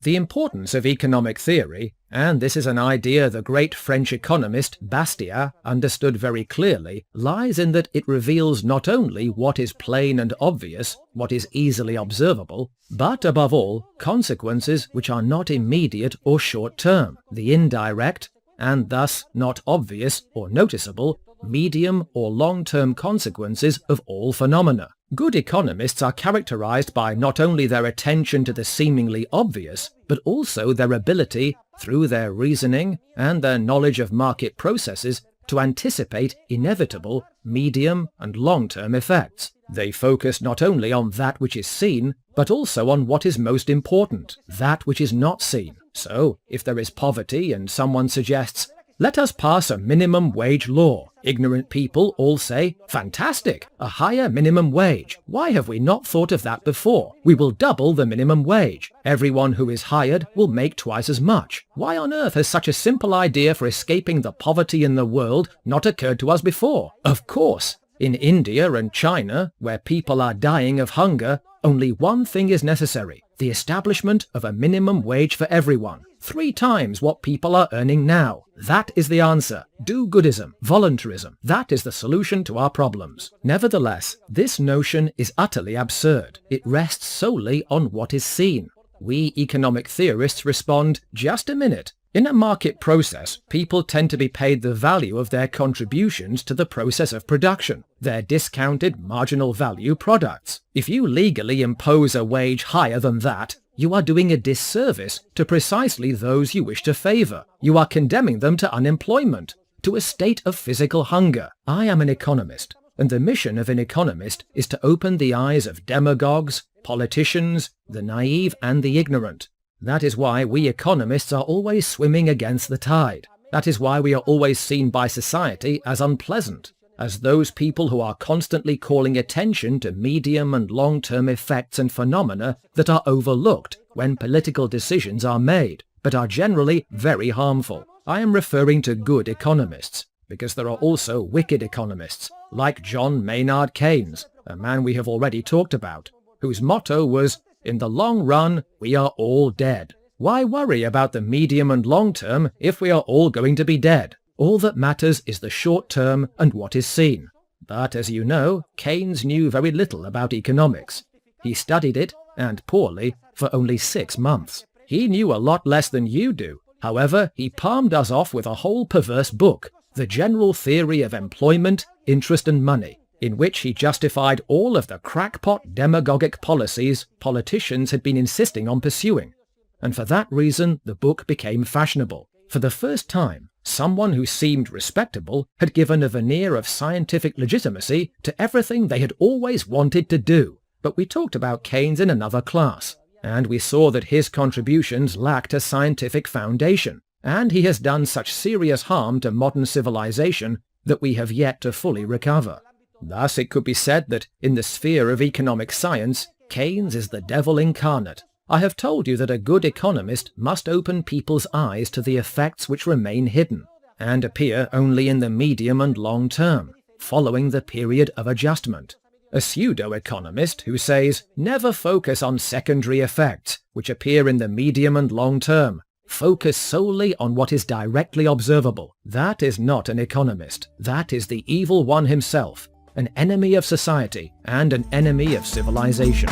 The importance of economic theory, and this is an idea the great French economist Bastiat understood very clearly, lies in that it reveals not only what is plain and obvious, what is easily observable, but above all, consequences which are not immediate or short-term, the indirect, and thus not obvious or noticeable, medium or long-term consequences of all phenomena. Good economists are characterized by not only their attention to the seemingly obvious, but also their ability, through their reasoning and their knowledge of market processes, to anticipate inevitable medium and long-term effects. They focus not only on that which is seen, but also on what is most important, that which is not seen. So, if there is poverty and someone suggests, "Let us pass a minimum wage law," ignorant people all say, "Fantastic! A higher minimum wage. Why have we not thought of that before? We will double the minimum wage. Everyone who is hired will make twice as much. Why on earth has such a simple idea for escaping the poverty in the world not occurred to us before?" Of course, in India and China, where people are dying of hunger, only one thing is necessary: the establishment of a minimum wage for everyone. 3 times what people are earning now. That is the answer. Do-goodism, voluntarism. That is the solution to our problems. Nevertheless, this notion is utterly absurd. It rests solely on what is seen. We economic theorists respond, just a minute. In a market process, people tend to be paid the value of their contributions to the process of production, their discounted marginal value products. If you legally impose a wage higher than that, you are doing a disservice to precisely those you wish to favor. You are condemning them to unemployment, to a state of physical hunger. I am an economist, and the mission of an economist is to open the eyes of demagogues, politicians, the naive and the ignorant. That is why we economists are always swimming against the tide. That is why we are always seen by society as unpleasant, as those people who are constantly calling attention to medium and long-term effects and phenomena that are overlooked when political decisions are made, but are generally very harmful. I am referring to good economists, because there are also wicked economists, like John Maynard Keynes, a man we have already talked about, whose motto was, "In the long run, we are all dead." Why worry about the medium and long term if we are all going to be dead? All that matters is the short term and what is seen. But as you know, Keynes knew very little about economics. He studied it, and poorly, for only 6 months. He knew a lot less than you do. However, he palmed us off with a whole perverse book, The General Theory of Employment, Interest and Money, in which he justified all of the crackpot demagogic policies politicians had been insisting on pursuing. And for that reason, the book became fashionable. For the first time, someone who seemed respectable had given a veneer of scientific legitimacy to everything they had always wanted to do. But we talked about Keynes in another class, and we saw that his contributions lacked a scientific foundation, and he has done such serious harm to modern civilization that we have yet to fully recover. Thus it could be said that, in the sphere of economic science, Keynes is the devil incarnate. I have told you that a good economist must open people's eyes to the effects which remain hidden, and appear only in the medium and long term, following the period of adjustment. A pseudo-economist who says, "Never focus on secondary effects, which appear in the medium and long term. Focus solely on what is directly observable." That is not an economist. That is the evil one himself, an enemy of society and an enemy of civilization.